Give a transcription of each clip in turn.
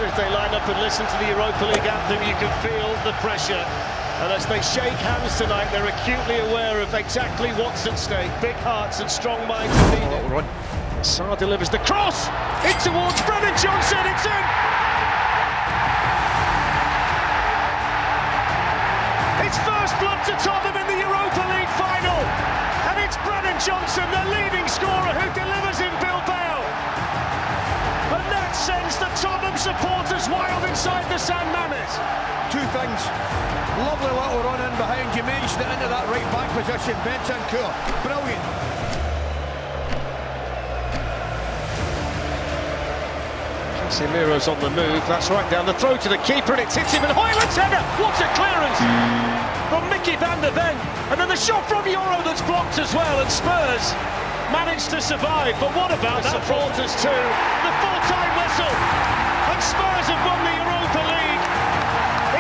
If they line up and listen to the Europa League anthem, you can feel the pressure. And as they shake hands tonight, they're acutely aware of exactly what's at stake. Big hearts and strong minds are needed. Sarr delivers the cross, in towards Brennan Johnson, it's in! It's first blood to Tottenham in the Europa League final, and it's Brennan Johnson, the leading scorer, who delivers in Bilbao. And that sends the Tottenham supporters wild inside the San Mamés. Two things, lovely little run in behind, you mentioned it, into that right back position, Bentancur, brilliant. Casemiro's on the move, that's right down the throw to the keeper, and it's hit him, and Højlund's header, what a clearance from Mickey van der Ven, and then the shot from Euro that's blocked as well, and Spurs managed to survive, but what about supporters too? The full-time whistle, and Spurs have won the Europa League.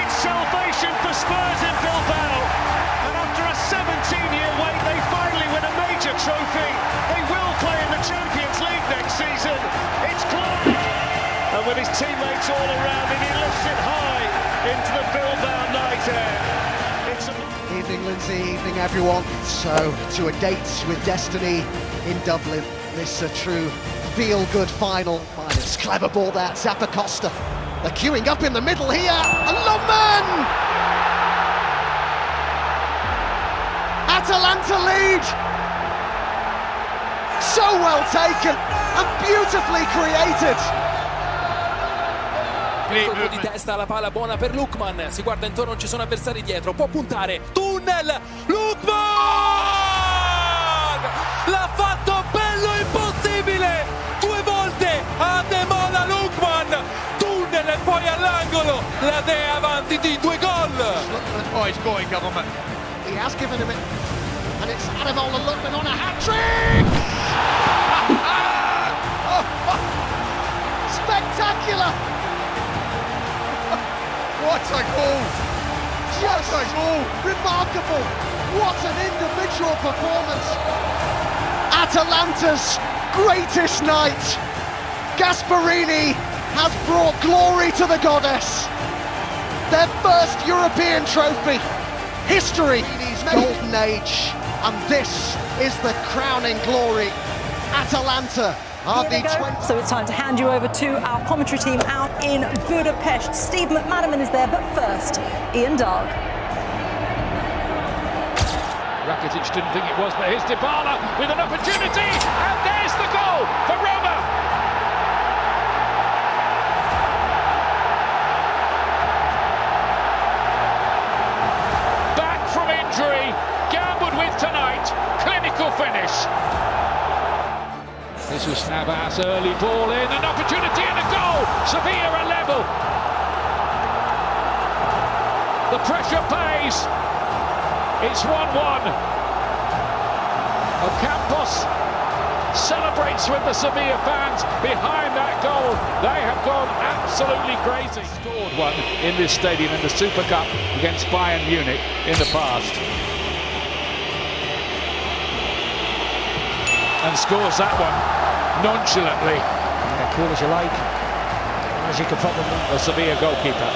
It's salvation for Spurs in Bilbao, and after a 17-year wait, they finally win a major trophy. They will play in the Champions League next season. It's glory. And with his teammates all around him, he lifts it high into the Bilbao night air. Evening, Lindsay, evening, everyone. So, to a date with destiny in Dublin. This is a true feel-good final. Minus clever ball there, Zappacosta. They're queuing up in the middle here, and Lundman! Atalanta lead! So well taken, and beautifully created! Colpo di testa, la palla buona per Lookman, si guarda intorno, ci sono avversari dietro, può puntare, tunnel, Lookman! L'ha fatto bello impossibile, 2 volte a Demola Lookman, tunnel e poi all'angolo, la Dea avanti di 2 gol! Oh, he's going, government. He has given him it, and it's Ademola Lookman on a hat-trick! Spectacular! What a goal! Just a goal! Remarkable! What an individual performance! Atalanta's greatest night! Gasparini has brought glory to the goddess! Their first European trophy! History! Golden age! And this is the crowning glory! Atalanta! So it's time to hand you over to our commentary team out in Budapest. Steve McManaman is there, but first, Ian Darg. Rakitic didn't think it was, but here's Dybala with an opportunity, and there's the goal for Roma. Back from injury, gambled with tonight, clinical finish. This was Navas, early ball in, an opportunity and a goal! Sevilla are level. The pressure pays. It's 1-1. Ocampos celebrates with the Sevilla fans behind that goal. They have gone absolutely crazy. Scored one in this stadium in the Super Cup against Bayern Munich in the past. And scores that one nonchalantly. Yeah, cool as you like. As you can probably. The Sevilla goalkeeper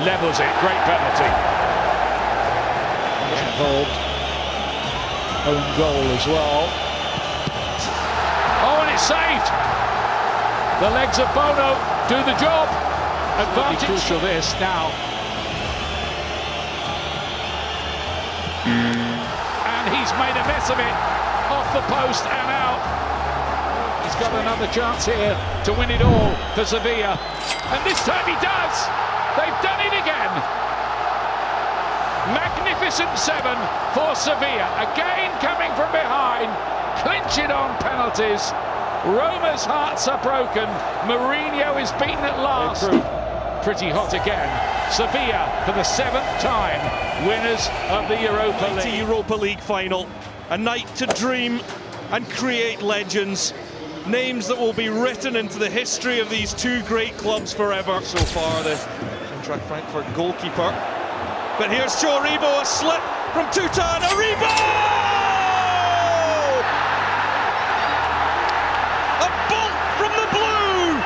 levels it. Great penalty. Involved. Own goal as well. Oh, and it's saved. The legs of Bono do the job. Advantage. Crucial this now. He's made a mess of it, off the post and out. He's got another chance here to win it all for Sevilla. And this time he does! They've done it again! Magnificent 7 for Sevilla. Again coming from behind, clinch it on penalties. Roma's hearts are broken. Mourinho is beaten at last. Pretty hot again. Sevilla, for the 7th time, winners of the Europa League. Europa League final, a night to dream and create legends. Names that will be written into the history of these two great clubs forever. So far, the Eintracht Frankfurt goalkeeper. But here's Joe Aribo, a slip from Tutan. Aribo! A bolt from the blue!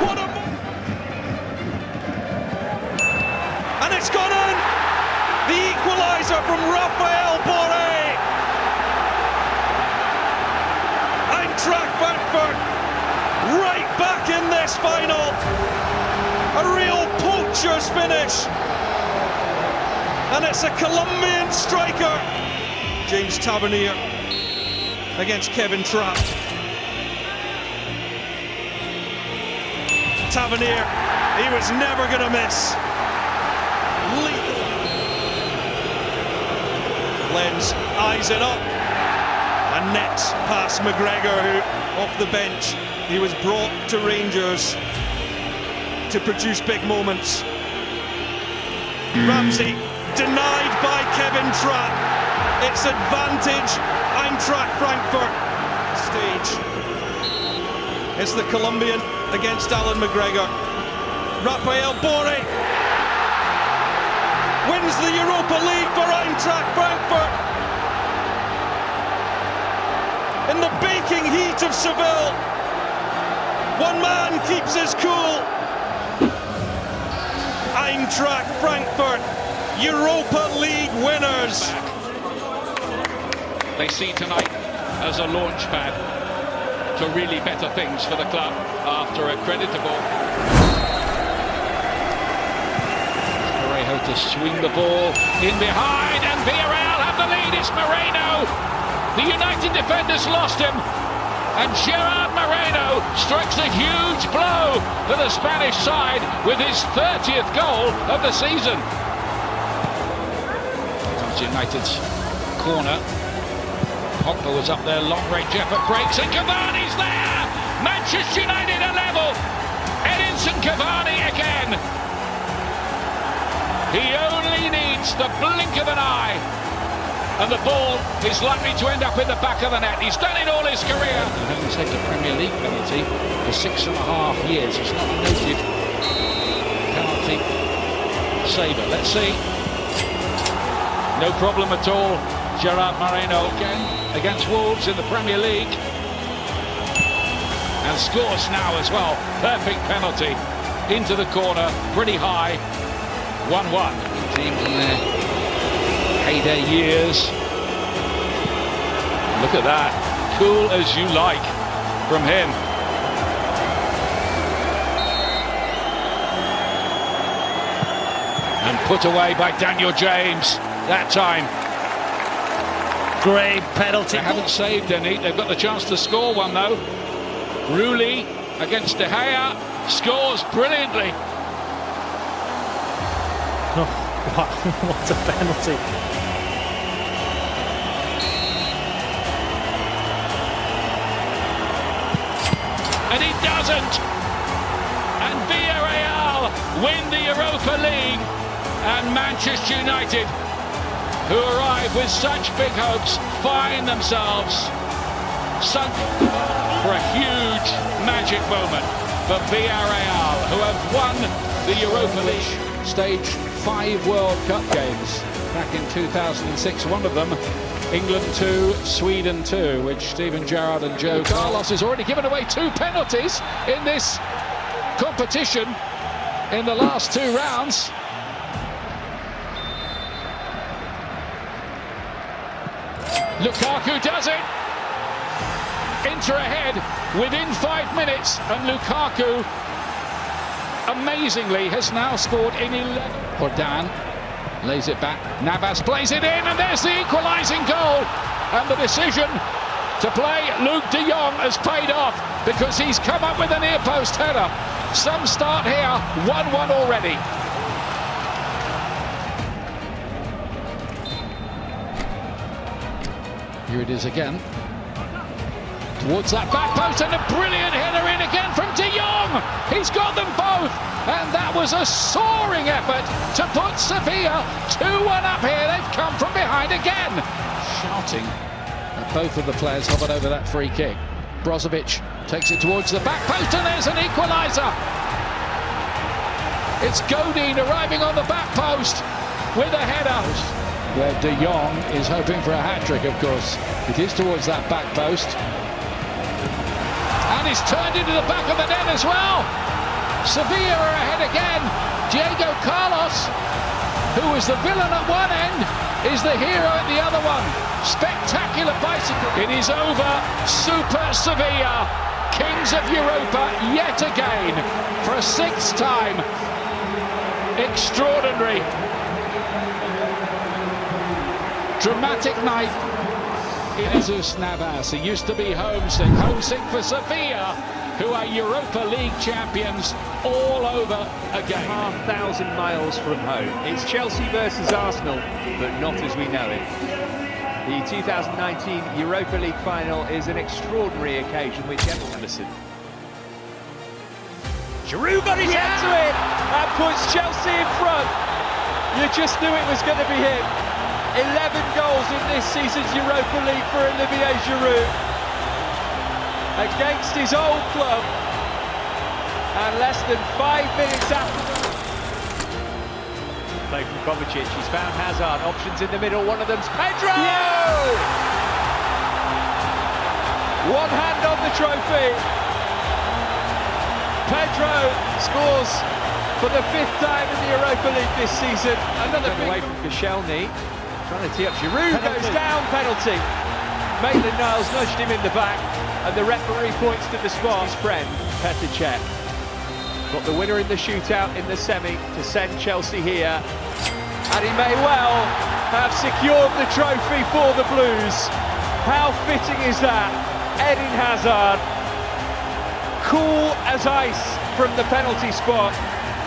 What a... And it's gone in! The equaliser from Raphael Borré! Eintracht Frankfurt right back in this final! A real poacher's finish! And it's a Colombian striker! James Tavernier against Kevin Trapp. Tavernier, he was never going to miss. Lethal. Lenz eyes it up and nets past McGregor, who off the bench. He was brought to Rangers to produce big moments. Ramsey denied by Kevin Trapp. It's advantage Eintracht Frankfurt. Stage. It's the Colombian against Alan McGregor. Raphael Borré wins the Europa League for Eintracht Frankfurt. In the baking heat of Seville, one man keeps his cool. Eintracht Frankfurt, Europa League winners. They see tonight as a launch pad to really better things for the club after a creditable. Parejo to swing the ball in behind, and Villarreal have the lead. It's Moreno. The United defenders lost him, and Gerard Moreno strikes a huge blow for the Spanish side with his 30th goal of the season. Comes United's corner. Pogba was up there, long-range effort breaks, and Cavani's there! Manchester United are level! Edinson Cavani again! He only needs the blink of an eye, and the ball is likely to end up in the back of the net. He's done it all his career. He hasn't taken a Premier League penalty for 6.5 years. He's not a noted penalty saver. Let's see. No problem at all. Gerard Moreno again against Wolves in the Premier League, and scores now as well. Perfect penalty into the corner, pretty high. 1-1. Teams in their heyday years. Look at that, cool as you like from him. And put away by Daniel James that time. Great penalty. They haven't saved any. They've got the chance to score one though. Rulli against De Gea scores brilliantly. Oh, what a penalty. And he doesn't. And Villarreal win the Europa League, and Manchester United, who arrive with such big hopes, find themselves sunk for a huge magic moment for Villarreal, who have won the Europa League. Stage 5 World Cup games back in 2006, one of them England 2, Sweden 2, which Steven Gerrard and Joe Carlos has already given away 2 penalties in this competition in the last 2 rounds. Lukaku does it. Inter ahead within 5 minutes, and Lukaku amazingly has now scored in 11. Jordan lays it back. Navas plays it in, and there's the equalising goal. And the decision to play Luke de Jong has paid off, because he's come up with a near post header. Some start here, 1-1 already. Here it is again. Towards that back post, and a brilliant header in again from de Jong. He's got them both, and that was a soaring effort to put Sevilla 2-1 up here. They've come from behind again. Shouting at both of the players hovered over that free kick. Brozovic takes it towards the back post, and there's an equaliser. It's Godin arriving on the back post with a header, where de Jong is hoping for a hat-trick, of course. It is towards that back post. And he's turned into the back of the net as well. Sevilla are ahead again. Diego Carlos, who was the villain at one end, is the hero at the other one. Spectacular bicycle. It is over. Super Sevilla, kings of Europa yet again for a sixth time. Extraordinary. Dramatic night. Jesus Navas, he used to be homesick for Sevilla, who are Europa League champions all over again. 1,000 miles from home. It's Chelsea versus Arsenal, but not as we know it. The 2019 Europa League final is an extraordinary occasion which Emerson. Giroud got his head to it and puts Chelsea in front. You just knew it was going to be him. 11 goals in this season's Europa League for Olivier Giroud against his old club, and less than 5 minutes after the play from Kovacic, he's found Hazard, options in the middle, one of them's Pedro! Yeah! One hand on the trophy. Pedro scores for the 5th time in the Europa League this season. Another big away from Koscielny. Trying to tee up, Giroud goes down, penalty. Maitland-Niles nudged him in the back, and the referee points to the spot. His friend, Petr Cech. Got the winner in the shootout in the semi to send Chelsea here. And he may well have secured the trophy for the Blues. How fitting is that? Eden Hazard, cool as ice from the penalty spot.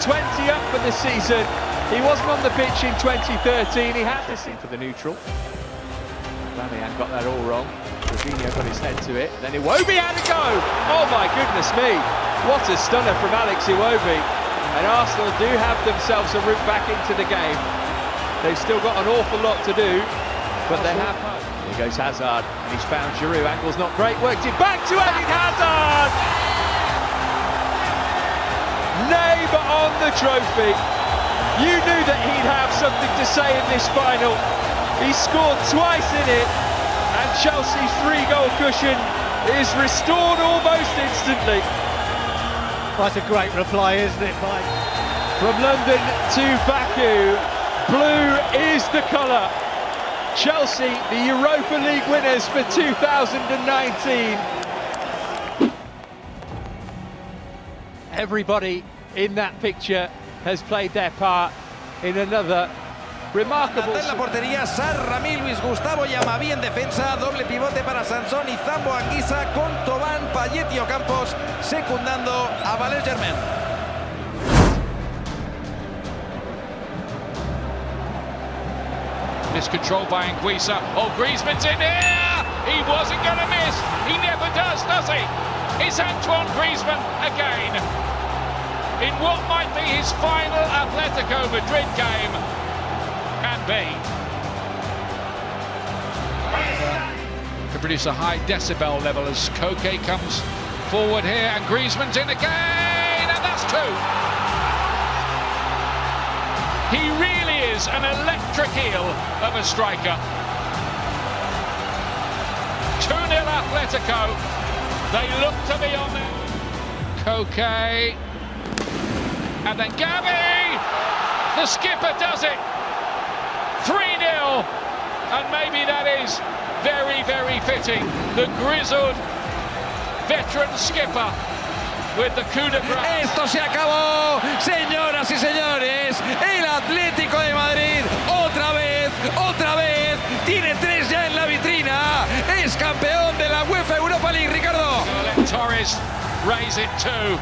20 up for the season. He wasn't on the pitch in 2013, he had to see for the neutral. Aubameyang got that all wrong. Jorginho got his head to it, then Iwobi had a go! Oh my goodness me! What a stunner from Alex Iwobi. And Arsenal do have themselves a route back into the game. They've still got an awful lot to do, but they have. Here goes Hazard, and he's found Giroud, angle's not great, worked it back to Eden Hazard! Neighbour on the trophy. You knew that he'd have something to say in this final. He scored twice in it, and Chelsea's 3-goal cushion is restored almost instantly. That's a great reply, isn't it, Mike? From London to Baku, blue is the colour. Chelsea, the Europa League winners for 2019. Everybody in that picture has played their part in another remarkable... En la portería, Sar, Ramí, Luis Gustavo y Amaví en defensa, doble pivote para Sansón y Zambo Anguissa con Tobán, Payet y Ocampos secundando a Valère Germain. Miscontrolled by Anguissa. Oh, Griezmann's in here! He wasn't going to miss. He never does he? It's Antoine Griezmann again. In what might be his final Atlético Madrid game, can be. To produce a high decibel level as Koke comes forward here, and Griezmann's in again, and that's 2. He really is an electric eel of a striker. 2-0 Atlético. They look to be on there. Koke. And then Gavi! The skipper does it! 3-0! And maybe that is very, very fitting. The grizzled veteran skipper with the coup de grace. Esto se acabó, señoras y señores. El Atlético de Madrid, otra vez, tiene 3 ya en la vitrina. Es campeón de la UEFA Europa League, Ricardo. Torres raise it to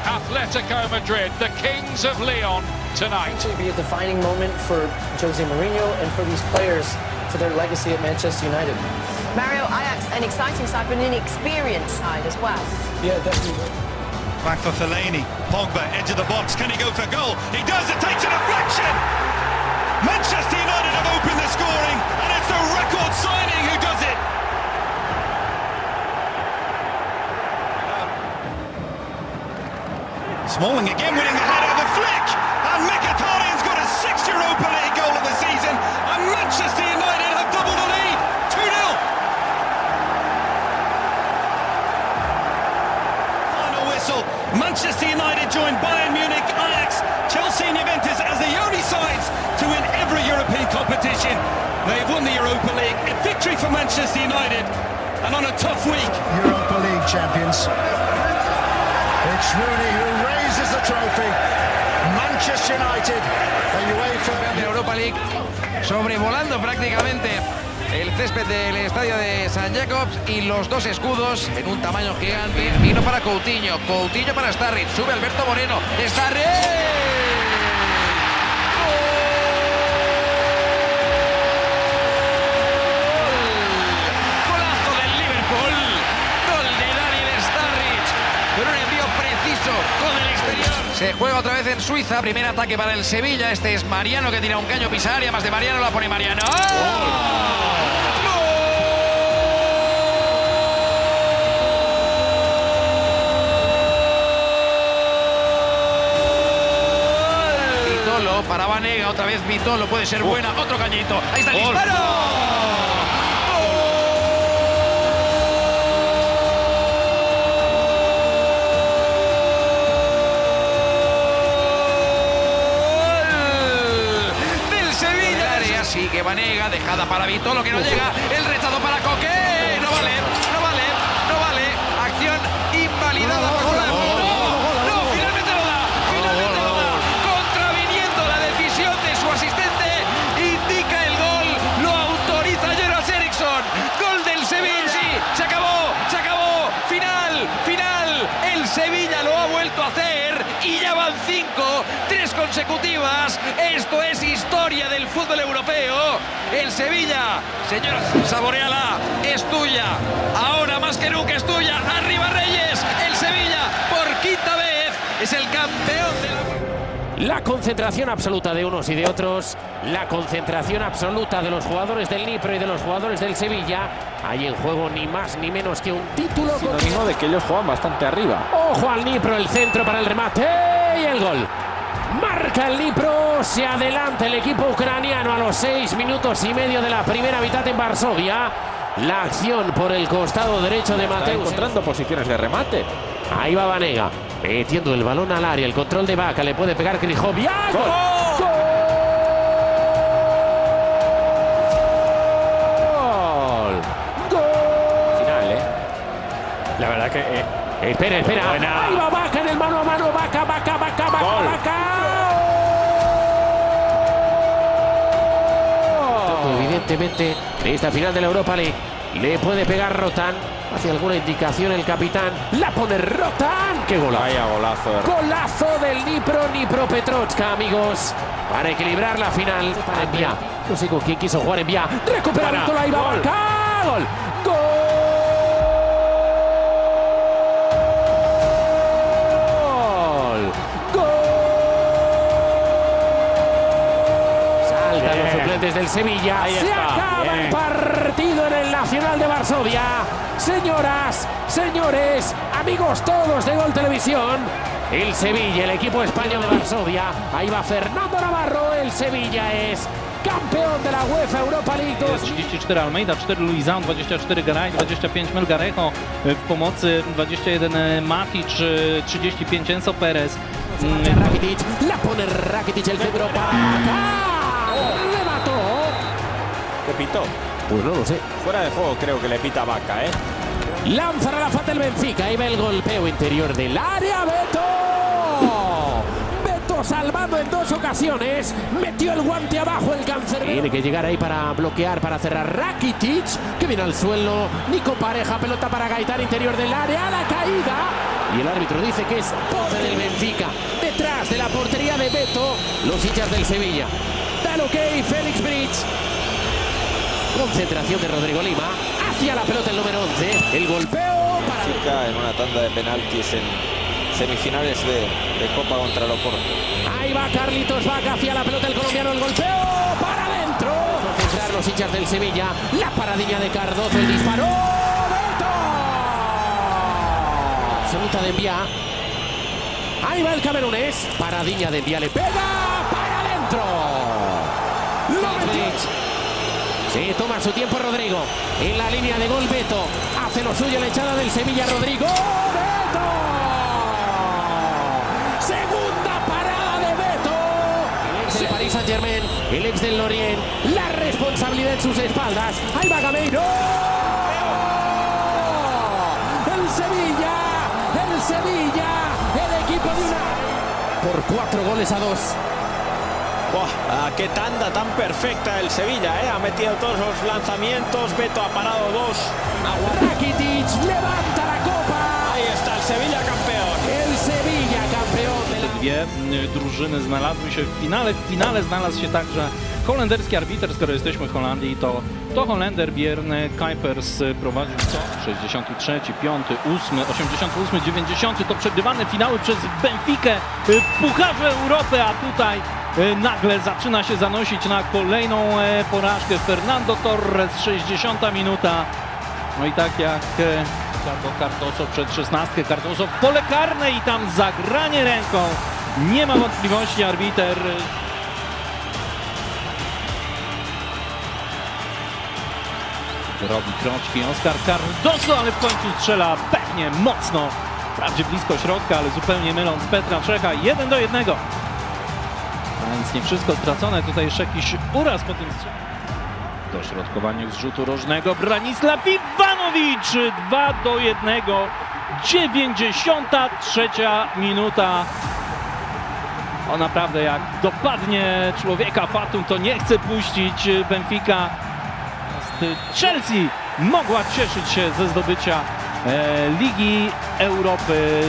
Atlético Madrid, the kings of Leon tonight. It will be a defining moment for Jose Mourinho and for these players, for their legacy at Manchester United. Mario, Ajax, an exciting side, but an inexperienced side as well. Yeah, definitely. Back for Fellaini. Pogba, edge of the box. Can he go for goal? He does. It takes a deflection. Manchester United have opened the scoring, and it's a record signing who does it. Smalling again, winning the header, the flick, and Mkhitaryan's got his 6th Europa League goal of the season, and Manchester United have doubled the lead, 2-0. Final whistle. Manchester United joined Bayern Munich, Ajax, Chelsea and Juventus as the only sides to win every European competition. They've won the Europa League, a victory for Manchester United, and on a tough week. Europa League champions. It's Rooney who raises the trophy. Manchester United, the UEFA Europa League, sobrevolando prácticamente el césped del estadio de San Jacobs y los dos escudos en un tamaño gigante. Vino para Coutinho, Coutinho para Starrich, sube Alberto Moreno, Starrich. Con el exterior. Se juega otra vez en Suiza. Primer ataque para el Sevilla. Este es Mariano que tira un caño pisar. Y además de Mariano la pone Mariano. Vitolo para Vanega. Otra vez Vitolo. Puede ser buena. Otro cañito. Ahí está el disparo. Sigue Vanega, dejada para Vitolo que no llega, el rechazo para Coque, no vale, no vale, no vale, acción invalidada por Fulham. No, finalmente lo da, contraviniendo la decisión de su asistente, indica el gol, lo autoriza Jonas Eriksson, gol del Sevilla, sí, se acabó, final, el Sevilla lo ha vuelto a hacer y ya van 5, 3 consecutivas. Esto es historia del fútbol europeo. El Sevilla, señoras, saboreala, es tuya. Ahora más que nunca es tuya. Arriba Reyes, el Sevilla por quinta vez es el campeón de la... La concentración absoluta de unos y de otros, la concentración absoluta de los jugadores del Dnipro y de los jugadores del Sevilla. Hay en juego ni más ni menos que un título. Sinónimo de que ellos juegan bastante arriba. Ojo al Dnipro, el centro para el remate y el gol. Marca el Dnipro, se adelanta el equipo ucraniano a los 6 minutos y medio de la primera mitad en Varsovia. La acción por el costado derecho de Mateus. Está encontrando posiciones de remate. Ahí va Vanega, metiendo el balón al área, el control de Vaca, le puede pegar Krychowiak. ¡Gol! ¡Gol! Final, La verdad que... Espera. Buena. Ahí va Vaca en el mano a mano, Vaca. Evidentemente, esta final de la Europa League le puede pegar Rotan. Hace alguna indicación el capitán. La pone Rotan. ¡Qué golazo! Vaya golazo. Golazo del Dnipropetrovsk, amigos. Para equilibrar la final. Para Envía. No sé con quién quiso jugar Envía. Recupera Vitolo. Ahí va Vaca. ¡Gol! Desde el Sevilla se acaba el partido en el Nacional de Varsovia. Señoras, señores, amigos todos de Gol Televisión, el Sevilla, el equipo español de Varsovia. Ahí va Fernando Navarro. El Sevilla es campeón de la UEFA Europa League 2. 34 Almeida, 4 Luizan, 24 Garay, 25 Melgarejo, w pomocy 21 Matic, 35 Enzo Perez. Rakitic, la pone Rakitic, el centro para acá. ¿Qué pitó? Pues no lo sé. Fuera de juego creo que le pita Vaca, Lanza a la falta el Benfica. Ahí va el golpeo interior del área. Beto salvando en 2 ocasiones. Metió el guante abajo el cáncer. Tiene que llegar ahí para bloquear, para cerrar Rakitic, que viene al suelo. Nico Pareja, pelota para Gaitán, interior del área. La caída. Y el árbitro dice que es poder del Benfica. Detrás de la portería de Beto, los hinchas del Sevilla. Da el ok, Félix Bridge. Concentración de Rodrigo Lima. Hacia la pelota el número 11. El golpeo para... Benfica en una tanda de penaltis en semifinales de Copa contra el Porto. Ahí va Carlitos Vaca hacia la pelota el colombiano. El golpeo para adentro. Concentrar los hinchas del Sevilla. La paradilla de Cardozo. El disparo. ¡Beto! Absoluta de Envía. Ahí va el camerunés. Paradilla de Envía. Le pega para adentro. Lo metió. Sí, toma su tiempo Rodrigo. En la línea de gol Beto. Hace lo suyo la echada del Sevilla Rodrigo. ¡Beto! Paris Saint-Germain, el ex del Lorient, la responsabilidad en sus espaldas. Ahí va Gameiro. El Sevilla, el equipo de una por 4-2. Qué tanda tan perfecta el Sevilla, ha metido todos los lanzamientos, Beto ha parado dos. Rakitic levanta la copa. Ahí está el Sevilla campeón. El Sevilla campeón de la... Dwie drużyny znalazły się w finale. W finale znalazł się także holenderski arbiter, skoro jesteśmy w Holandii, to Holender Björn Kuipers prowadził co? 63, 5, 8, 88, 90 to przegrywane finały przez Benfikę w Pucharze Europy, a tutaj nagle zaczyna się zanosić na kolejną porażkę. Fernando Torres, 60 minuta. No i tak jak Cardoso przed 16, Cardoso w pole karne i tam zagranie ręką. Nie ma wątpliwości, arbiter. Robi kroczki Oscar Cardoso, ale w końcu strzela pewnie mocno. Wprawdzie blisko środka, ale zupełnie myląc Petra Czecha. 1-1. A więc nie wszystko stracone. Tutaj jeszcze jakiś uraz po tym strzale. Dośrodkowanie z rzutu rożnego Branisław Iwanowicz. 2-1. 93 minuta. O, naprawdę jak dopadnie człowieka fatum, to nie chce puścić Benfica. Chelsea mogła cieszyć się ze zdobycia Ligi Europy,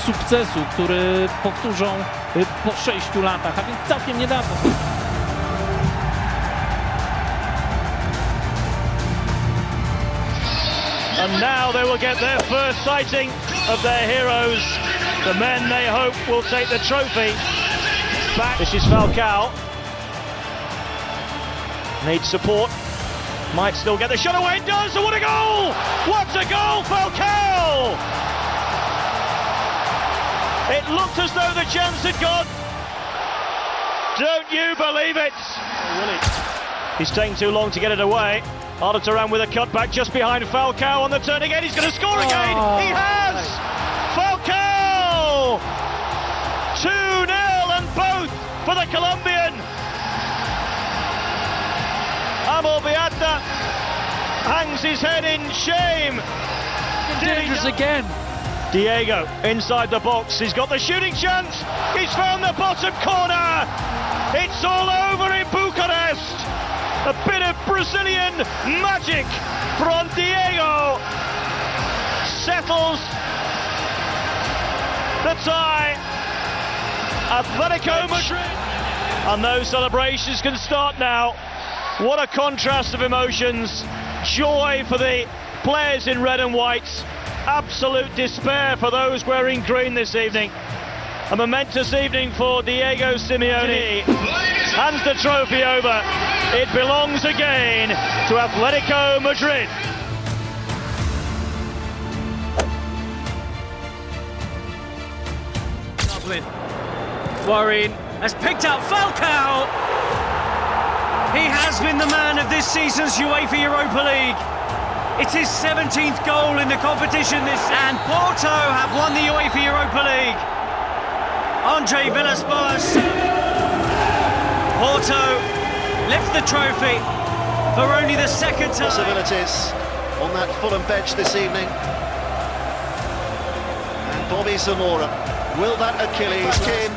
sukcesu, który powtórzą po 6 latach, a więc całkiem niedawno. And now they will get their first sighting of their heroes. The men they hope will take the trophy back. This is Falcao. Needs support. Might still get the shot away. Does. What a goal! What a goal, Falcao! It looked as though the chance had gone. Don't you believe it? Will it? He's taking too long to get it away. Arda with a cutback just behind Falcao on the turn again. He's going to score again. He has! Falcao! 2-0 and both for the Colombian. Amor Beata hangs his head in shame. Dangerous again. Diego inside the box. He's got the shooting chance. He's found the bottom corner. It's all over in Bucharest. A bit of Brazilian magic from Diego settles the tie. Atlético Madrid. And those celebrations can start now. What a contrast of emotions. Joy for the players in red and white. Absolute despair for those wearing green this evening. A momentous evening for Diego Simeone. Hands the trophy over. It belongs again to Atlético Madrid. Dublin. Worrying. Has picked up Falcao. He has been the man of this season's UEFA Europa League. It's his 17th goal in the competition this season. And Porto have won the UEFA Europa League. Andre Villas-Boas. Porto lift the trophy for only the second time. Possibilities on that Fulham bench this evening. And Bobby Zamora. Will that Achilles Kim?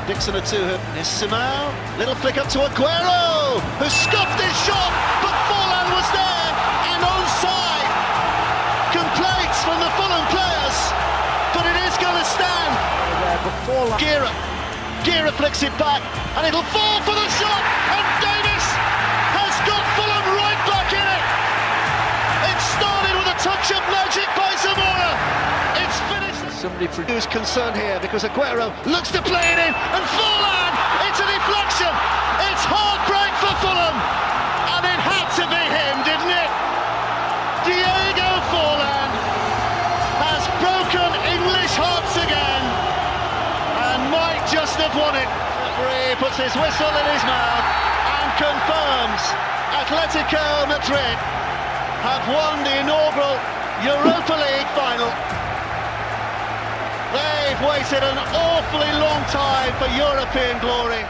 Dixon to him. Is Simao. Little flick up to Aguero, who scuffed his shot, but Forlan was there and onside. Complaints from the Fulham players, but it is going to stand. Gira flicks it back, and it'll fall for the shot, and Davis has got Fulham right back in it. It started with a touch of magic by Zamora. It's finished. Somebody who's concerned here because Aguero looks to play it in, and Forlan, it's a deflection. It's heartbreak for Fulham, and it had to be him, didn't it? Diego Forlan has broken English hearts again, and might just have won it. The referee puts his whistle in his mouth and confirms Atlético Madrid have won the inaugural Europa League final. They've waited an awfully long time for European glory.